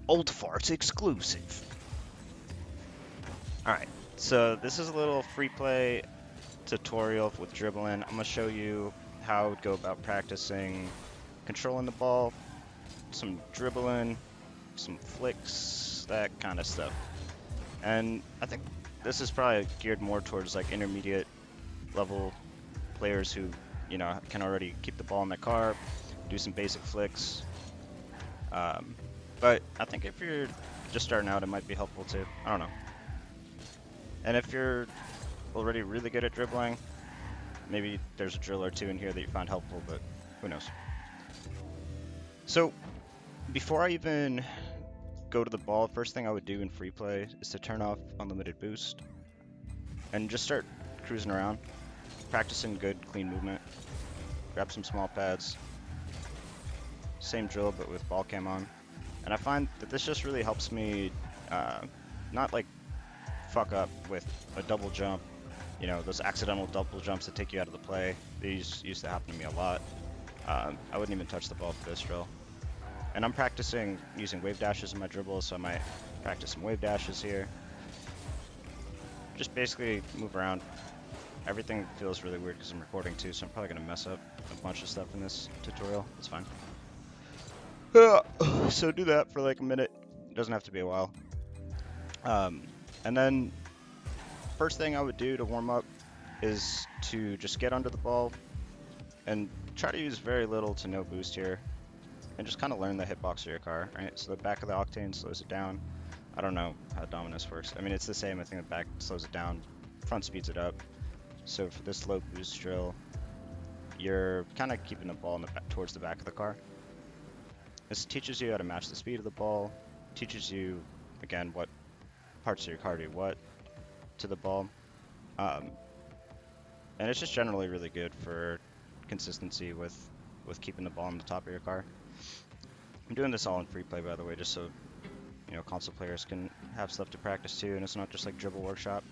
Old Farts exclusive. Alright, so this is a little free play tutorial with dribbling. I'm going to show you how I would go about practicing controlling the ball, some dribbling, some flicks, that kind of stuff. And I think this is probably geared more towards like intermediate level players who, you know, can already keep the ball in their car, do some basic flicks. But I think if you're just starting out, it might be helpful too. I don't know. And if you're already really good at dribbling, maybe there's a drill or two in here that you find helpful, but who knows. So before I even go to the ball, first thing I would do in free play is to turn off unlimited boost and just start cruising around, practicing good, clean movement. Grab some small pads, same drill but with ball cam on. And I find that this just really helps me not like fuck up with a double jump, you know, those accidental double jumps that take you out of the play. These used to happen to me a lot. I wouldn't even touch the ball for this drill. And I'm practicing using wave dashes in my dribble, so I might practice some wave dashes here. Just basically move around. Everything feels really weird because I'm recording too, so I'm probably gonna mess up a bunch of stuff in this tutorial. It's fine. So do that for like a minute. It doesn't have to be a while. And then first thing I would do to warm up is to just get under the ball and try to use very little to no boost here and just kind of learn the hitbox of your car, right? So the back of the octane slows it down. I don't know how dominus works. I mean, it's the same. I think the back slows it down, front speeds it up. So for this low boost drill, you're kind of keeping the ball in the back, towards the back of the car. This teaches you how to match the speed of the ball, teaches you, again, what parts of your car do what to the ball. And it's just generally really good for consistency with keeping the ball on the top of your car. I'm doing this all in free play, by the way, just so, you know, console players can have stuff to practice too, and it's not just like Dribble Workshop.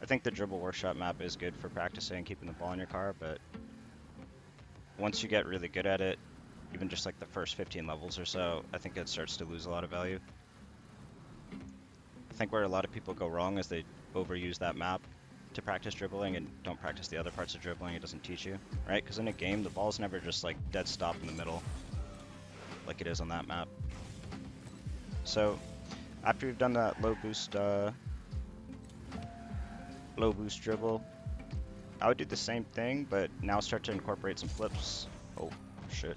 I think the Dribble Workshop map is good for practicing keeping the ball in your car, but once you get really good at it, even just like the first 15 levels or so, I think it starts to lose a lot of value. I think where a lot of people go wrong is they overuse that map to practice dribbling and don't practice the other parts of dribbling it doesn't teach you, right? Because in a game, the ball's never just like dead stop in the middle like it is on that map. So after you've done that low boost dribble, I would do the same thing, but now start to incorporate some flips. Oh shit.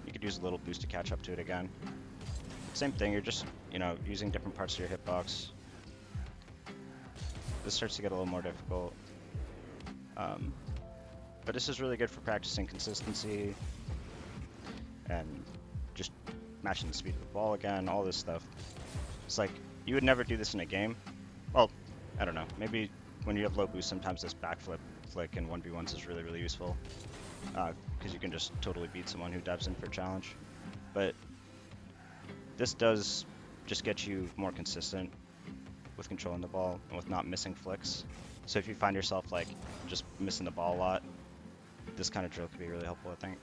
You could use a little boost to catch up to it again. Same thing, you're just, you know, using different parts of your hitbox. This starts to get a little more difficult. But this is really good for practicing consistency and just matching the speed of the ball again, all this stuff. It's like, you would never do this in a game. Well, I don't know, maybe when you have low boost, sometimes this backflip flick in 1v1s is really, really useful. Because you can just totally beat someone who dives in for a challenge. But this does just get you more consistent with controlling the ball and with not missing flicks. So if you find yourself like just missing the ball a lot, this kind of drill could be really helpful, I think.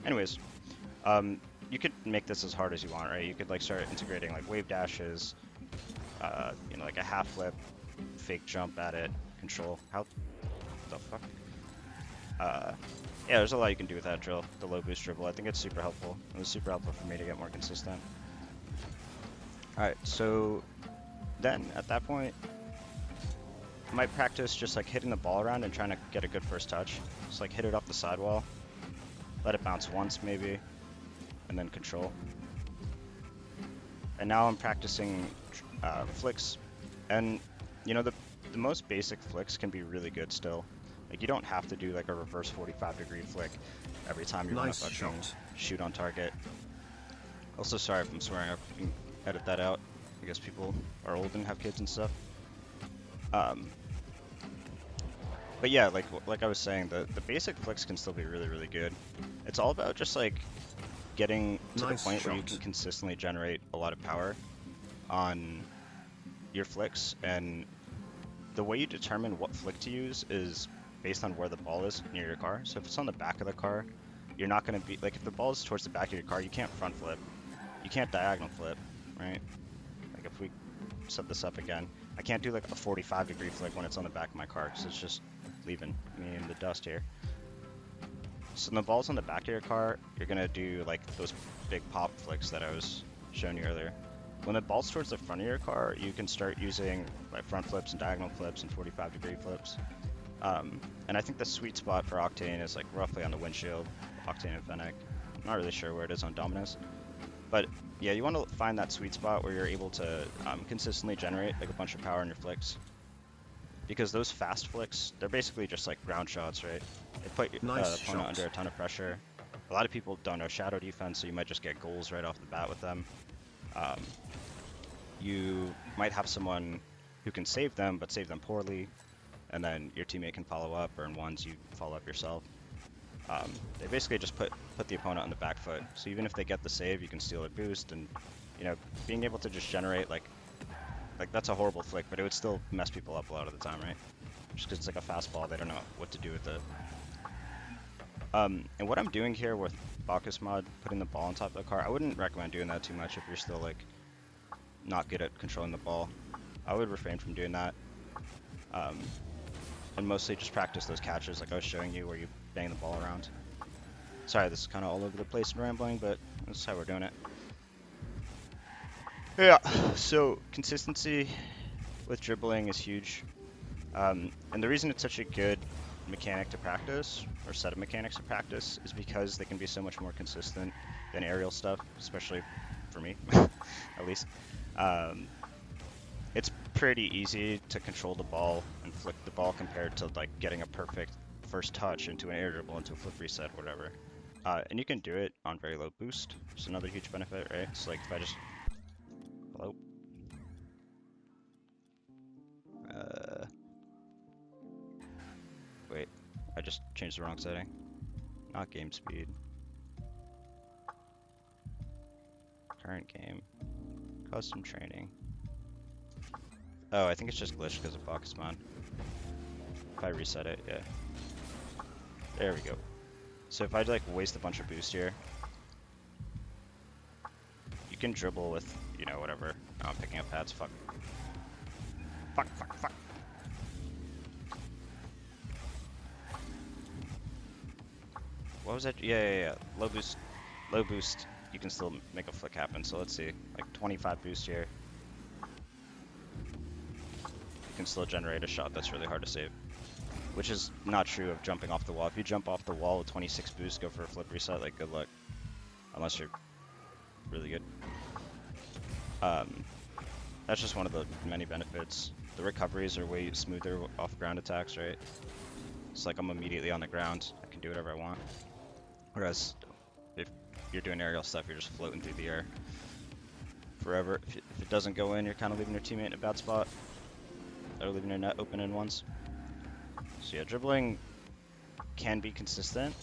Anyways, you could make this as hard as you want, right? You could like start integrating like wave dashes, you know, like a half flip, fake jump at it, control. How the fuck? Yeah, there's a lot you can do with that drill, the low boost dribble. I think it's super helpful. It was super helpful for me to get more consistent. Alright, so then at that point, I might practice just like hitting the ball around and trying to get a good first touch. Just like hit it off the sidewall, let it bounce once maybe, and then control. And now I'm practicing flicks, and you know, the most basic flicks can be really good still. Like you don't have to do like a reverse 45-degree flick every time you want to fucking shoot on target. Also, sorry if I'm swearing, I can edit that out. I guess people are old and have kids and stuff. But yeah, like I was saying, the basic flicks can still be really, really good. It's all about just like getting to the point where you can consistently generate a lot of power on your flicks, and the way you determine what flick to use is based on where the ball is near your car. So if it's on the back of the car, you're not going to be, like if the ball is towards the back of your car, you can't front flip, you can't diagonal flip, right? Like if we set this up again, I can't do like a 45-degree flick when it's on the back of my car because it's just leaving me in the dust here. So when the ball's on the back of your car, you're going to do like those big pop flicks that I was showing you earlier. When the ball's towards the front of your car, you can start using like front flips and diagonal flips and 45-degree flips. And I think the sweet spot for Octane is like roughly on the windshield, Octane and Fennec. I'm not really sure where it is on Dominus. But yeah, you want to find that sweet spot where you're able to consistently generate like a bunch of power in your flicks. Because those fast flicks, they're basically just like ground shots, right? They put your opponent under a ton of pressure. A lot of people don't know shadow defense, so you might just get goals right off the bat with them. You might have someone who can save them, but save them poorly, and then your teammate can follow up, or in ones you follow up yourself. They basically just put the opponent on the back foot, so even if they get the save, you can steal a boost, and you know, being able to just generate like that's a horrible flick, but it would still mess people up a lot of the time, right? Just because it's like a fastball, they don't know what to do with it. And what I'm doing here with BAPSZ mod, putting the ball on top of the car, I wouldn't recommend doing that too much if you're still like not good at controlling the ball. I would refrain from doing that. And mostly just practice those catches like I was showing you where you bang the ball around. Sorry, this is kind of all over the place and rambling, but this is how we're doing it. Yeah, so consistency with dribbling is huge. And the reason it's such a good mechanic to practice, or set of mechanics to practice, is because they can be so much more consistent than aerial stuff, especially for me, at least. It's pretty easy to control the ball and flick the ball compared to like getting a perfect first touch into an air dribble, into a flip reset, whatever. And you can do it on very low boost, which is another huge benefit, right? So like if I just... Hello? Wait, I just changed the wrong setting. Not game speed. Current game. Custom training. Oh, I think it's just glitched because of BAPSZ mod. If I reset it, yeah. There we go. So if I like waste a bunch of boost here, you can dribble with, you know, whatever. Oh, I'm picking up pads, fuck. Fuck, fuck, fuck. What was that? Yeah. Low boost, you can still make a flick happen. So let's see, like 25 boost here. You can still generate a shot that's really hard to save. Which is not true of jumping off the wall. If you jump off the wall with 26 boost, go for a flip reset, like good luck. Unless you're really good. That's just one of the many benefits. The recoveries are way smoother off ground attacks, right? It's like I'm immediately on the ground. I can do whatever I want. Whereas if you're doing aerial stuff, you're just floating through the air forever. If it doesn't go in, you're kind of leaving your teammate in a bad spot. Or leaving your net open in ones. So yeah, dribbling can be consistent,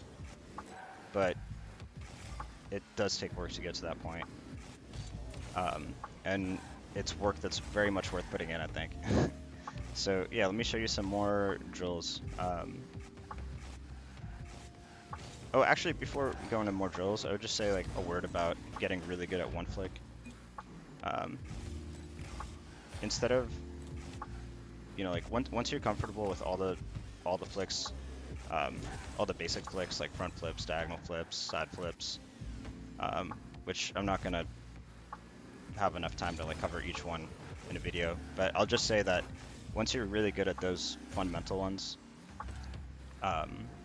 but it does take work to get to that point. And it's work that's very much worth putting in, I think. So yeah, let me show you some more drills. Oh, actually, before we go into more drills, I would just say like a word about getting really good at one flick. Instead of, you know, like once you're comfortable with all the flicks, all the basic flicks like front flips, diagonal flips, side flips, which I'm not gonna have enough time to like cover each one in a video, but I'll just say that once you're really good at those fundamental ones,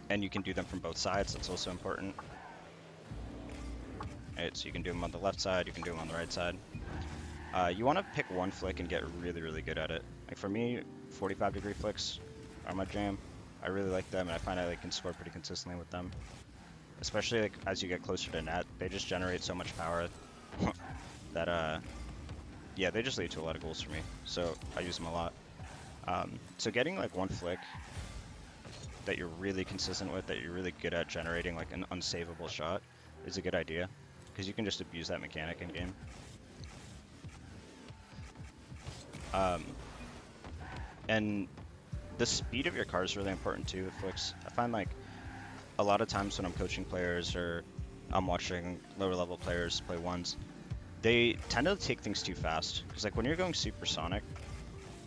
and you can do them from both sides, that's also important. Right, so you can do them on the left side, you can do them on the right side. You want to pick one flick and get really, really good at it. Like for me, 45-degree flicks are my jam. I really like them, and I find I like can score pretty consistently with them. Especially like as you get closer to net, they just generate so much power that yeah, they just lead to a lot of goals for me. So I use them a lot. So getting like one flick that you're really consistent with, that you're really good at generating like an unsavable shot, is a good idea, because you can just abuse that mechanic in game. And the speed of your car is really important too with flicks. I find like a lot of times when I'm coaching players or I'm watching lower level players play ones, they tend to take things too fast. Because like when you're going supersonic,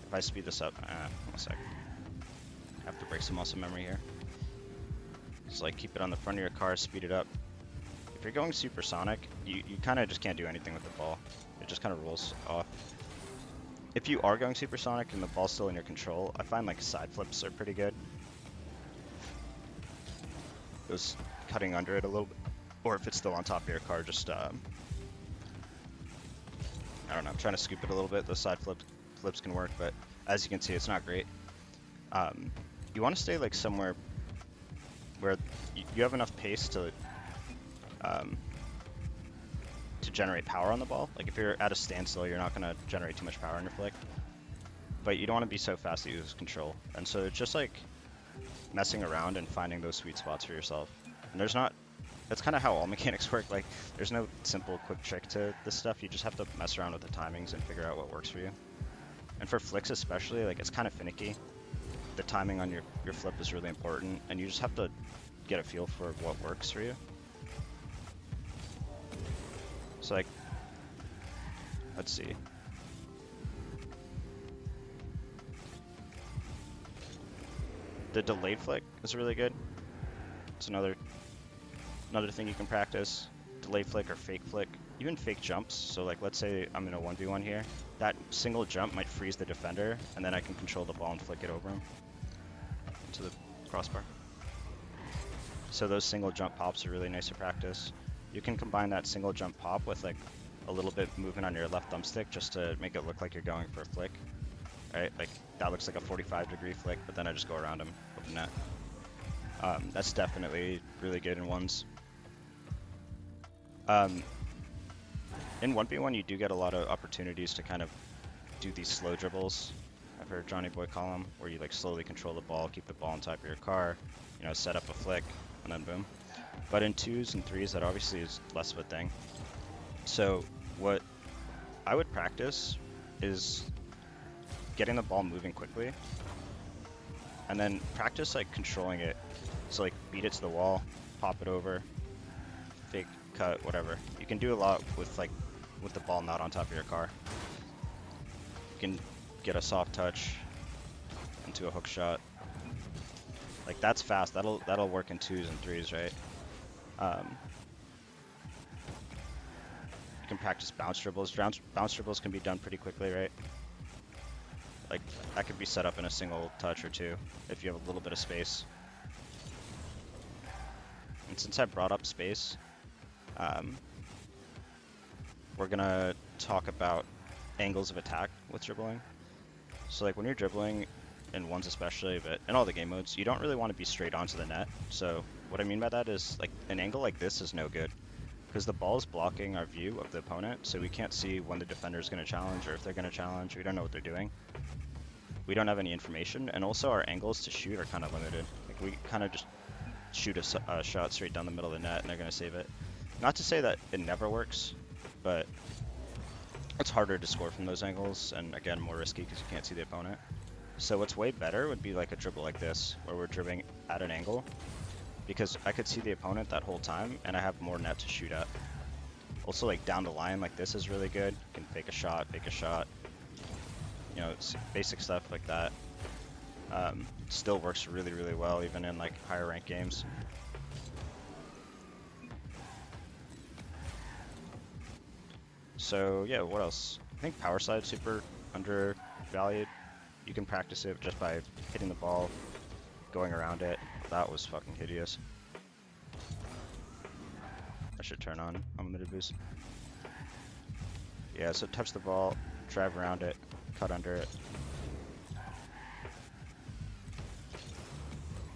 if I speed this up, one sec. I have to break some muscle memory here. Just like keep it on the front of your car, speed it up. If you're going supersonic, you kind of just can't do anything with the ball. It just kind of rolls off. If you are going supersonic and the ball's still in your control, I find like side flips are pretty good. Just cutting under it a little bit. Or if it's still on top of your car, just, I don't know, I'm trying to scoop it a little bit. Those side flips can work, but as you can see, it's not great. You want to stay like somewhere where you have enough pace to generate power on the ball. Like if you're at a standstill, you're not going to generate too much power in your flick. But you don't want to be so fast that you lose control. And so it's just like messing around and finding those sweet spots for yourself. And that's kind of how all mechanics work. Like there's no simple quick trick to this stuff. You just have to mess around with the timings and figure out what works for you. And for flicks especially, like it's kind of finicky. The timing on your flip is really important, and you just have to get a feel for what works for you. So like, let's see. The delayed flick is really good. It's another thing you can practice. Delayed flick or fake flick, even fake jumps. So like, let's say I'm in a 1v1 here. That single jump might freeze the defender, and then I can control the ball and flick it over him to the crossbar. So those single jump pops are really nice to practice. You can combine that single jump pop with like a little bit movement on your left thumbstick just to make it look like you're going for a flick. Right? Like that looks like a 45-degree flick, but then I just go around him, open net. That's definitely really good in ones. In 1v1, you do get a lot of opportunities to kind of do these slow dribbles. I've heard Johnny Boy call them, where you like slowly control the ball, keep the ball on top of your car, you know, set up a flick, and then boom. But in 2s and 3s, that obviously is less of a thing. So what I would practice is getting the ball moving quickly, and then practice like controlling it. So like beat it to the wall, pop it over, fake cut, whatever. You can do a lot with the ball not on top of your car. You can get a soft touch into a hook shot. Like that's fast. That'll work in 2s and 3s, right? You can practice bounce dribbles. Bounce dribbles can be done pretty quickly, right? Like that could be set up in a single touch or two if you have a little bit of space. And since I brought up space, we're gonna talk about angles of attack with dribbling. So like when you're dribbling, in ones especially, but in all the game modes, you don't really want to be straight onto the net. So what I mean by that is like an angle like this is no good, because the ball is blocking our view of the opponent, so we can't see when the defender is going to challenge or if they're going to challenge. We don't know what they're doing. We don't have any information, and also our angles to shoot are kind of limited. Like we kind of just shoot a shot straight down the middle of the net and they're going to save it. Not to say that it never works, but it's harder to score from those angles, and again, more risky because you can't see the opponent. So what's way better would be like a dribble like this, where we're dribbling at an angle, because I could see the opponent that whole time, and I have more net to shoot at. Also, like down the line like this is really good. You can fake a shot, you know, it's basic stuff like that. Still works really, really well, even in like higher ranked games. So yeah, what else? I think power slide super undervalued. You can practice it just by hitting the ball, going around it. That was fucking hideous. I should turn on unlimited boost. Yeah, so touch the ball, drive around it, cut under it.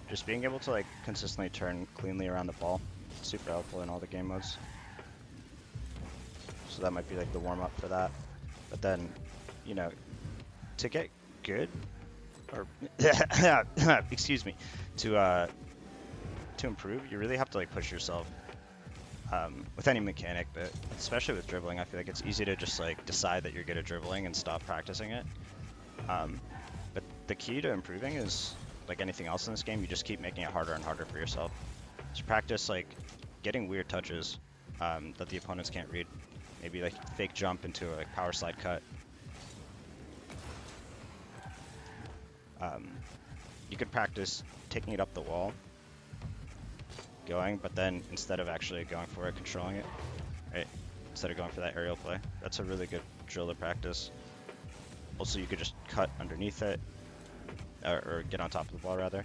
Just being able to like consistently turn cleanly around the ball, super helpful in all the game modes. So that might be like the warm up for that. But then, you know, to get good, or excuse me, to improve, you really have to like push yourself with any mechanic, but especially with dribbling. I feel like it's easy to just like decide that you're good at dribbling and stop practicing it. But the key to improving is, like anything else in this game, you just keep making it harder and harder for yourself. So practice like getting weird touches that the opponents can't read. Maybe like fake jump into a like, power slide cut. You could practice taking it up the wall, going, but then instead of actually going for it, controlling it, right? Instead of going for that aerial play. That's a really good drill to practice. Also, you could just cut underneath it, or get on top of the ball rather.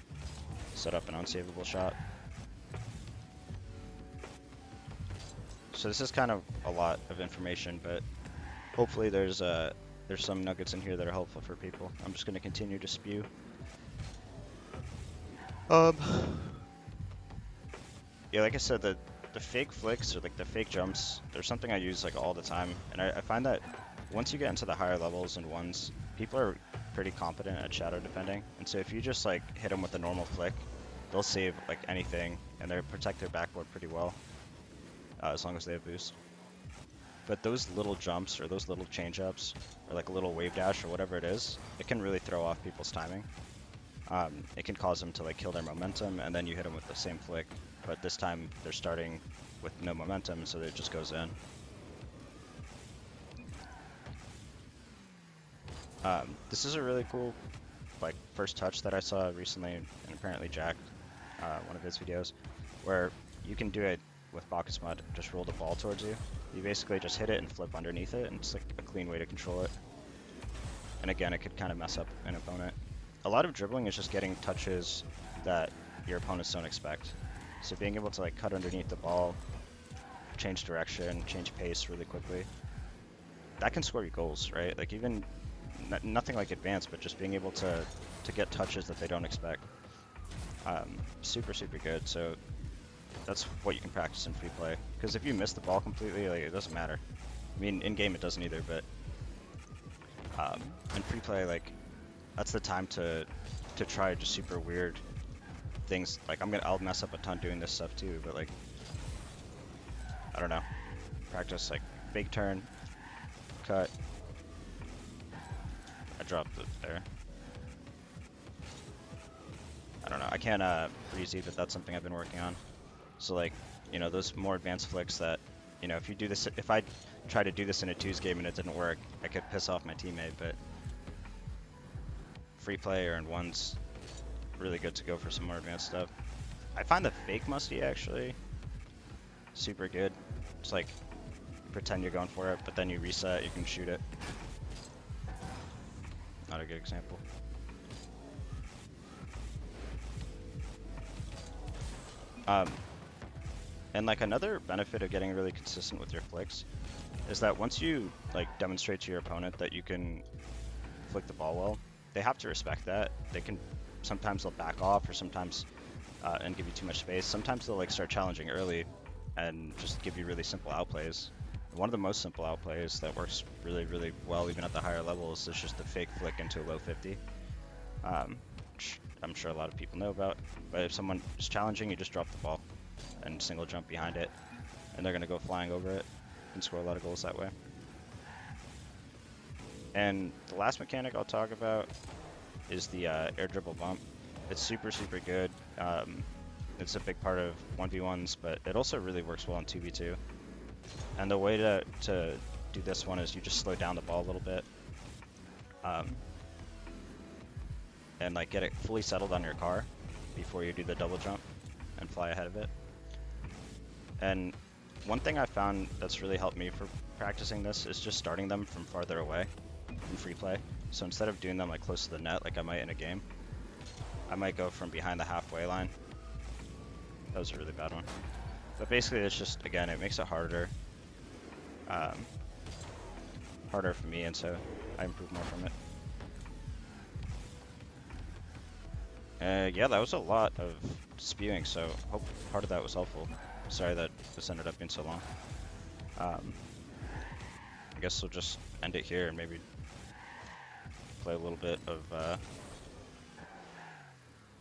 Set up an unsavable shot. So this is kind of a lot of information, but hopefully there's some nuggets in here that are helpful for people. I'm just going to continue to spew. Yeah, like I said, the fake flicks or like the fake jumps, there's something I use like all the time, and I find that once you get into the higher levels and ones, people are pretty competent at shadow defending, and so if you just like hit them with a normal flick, they'll save like anything, and they protect their backboard pretty well, as long as they have boost. But those little jumps or those little change ups, or like a little wave dash or whatever it is, it can really throw off people's timing. It can cause them to like kill their momentum, and then you hit them with the same flick, but this time they're starting with no momentum, so it just goes in. This is a really cool like first touch that I saw recently, and apparently Jack, one of his videos, where you can do it with BAPSZ, just roll the ball towards you. You basically just hit it and flip underneath it, and it's like a clean way to control it. And again, it could kind of mess up an opponent. A lot of dribbling is just getting touches that your opponents don't expect. So being able to like cut underneath the ball, change direction, change pace really quickly, that can score you goals, right? Like even nothing like advanced, but just being able to get touches that they don't expect. Super good. So that's what you can practice in free play. Because if you miss the ball completely, like it doesn't matter. I mean, in game it doesn't either, but in free play, like that's the time to try just super weird things. Like I'll mess up a ton doing this stuff too, but like I don't know. Practice like fake turn, cut. I dropped it there. I don't know. I can't breezy, but that's something I've been working on. So like, you know, those more advanced flicks that, you know, if you do this, if I try to do this in a twos game and it didn't work, I could piss off my teammate, but free play or in ones, really good to go for some more advanced stuff. I find the fake musty actually super good. It's like, pretend you're going for it, but then you reset, you can shoot it. Not a good example. And like another benefit of getting really consistent with your flicks is that once you like demonstrate to your opponent that you can flick the ball well, they have to respect that. They can, sometimes they'll back off, or sometimes and give you too much space. Sometimes they'll like start challenging early and just give you really simple outplays. One of the most simple outplays that works really well even at the higher levels is just the fake flick into a low 50. Which I'm sure a lot of people know about, but if someone is challenging, you just drop the ball and single jump behind it, and they're going to go flying over it and score a lot of goals that way. And the last mechanic I'll talk about is the air dribble bump. It's super good. It's a big part of 1v1s, but it also really works well in 2v2. And the way to do this one is you just slow down the ball a little bit, and like get it fully settled on your car before you do the double jump and fly ahead of it. And one thing I found that's really helped me for practicing this is just starting them from farther away in free play. So instead of doing them like close to the net like I might in a game, I might go from behind the halfway line. That was a really bad one. But basically it's just, again, it makes it harder for me, and so I improve more from it. Yeah, that was a lot of spewing, so hope part of that was helpful. Sorry that this ended up being so long. I guess we'll just end it here and maybe play a little bit of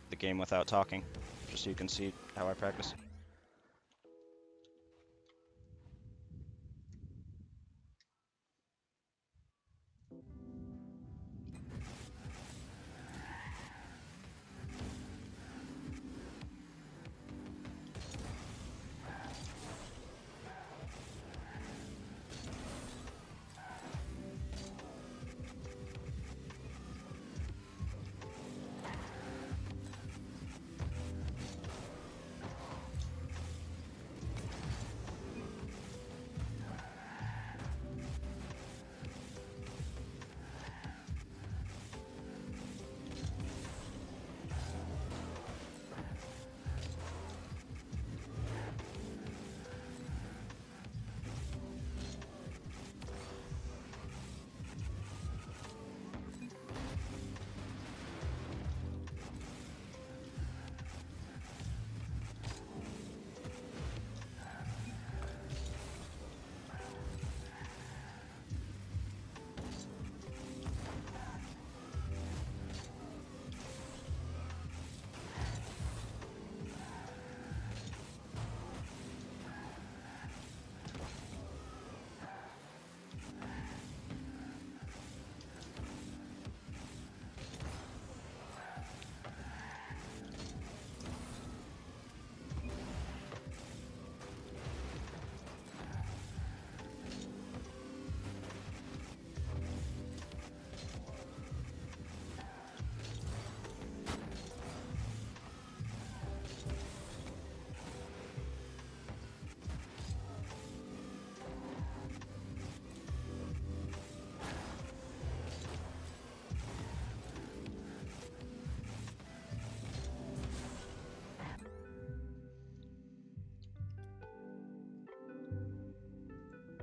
the game without talking, just so you can see how I practice.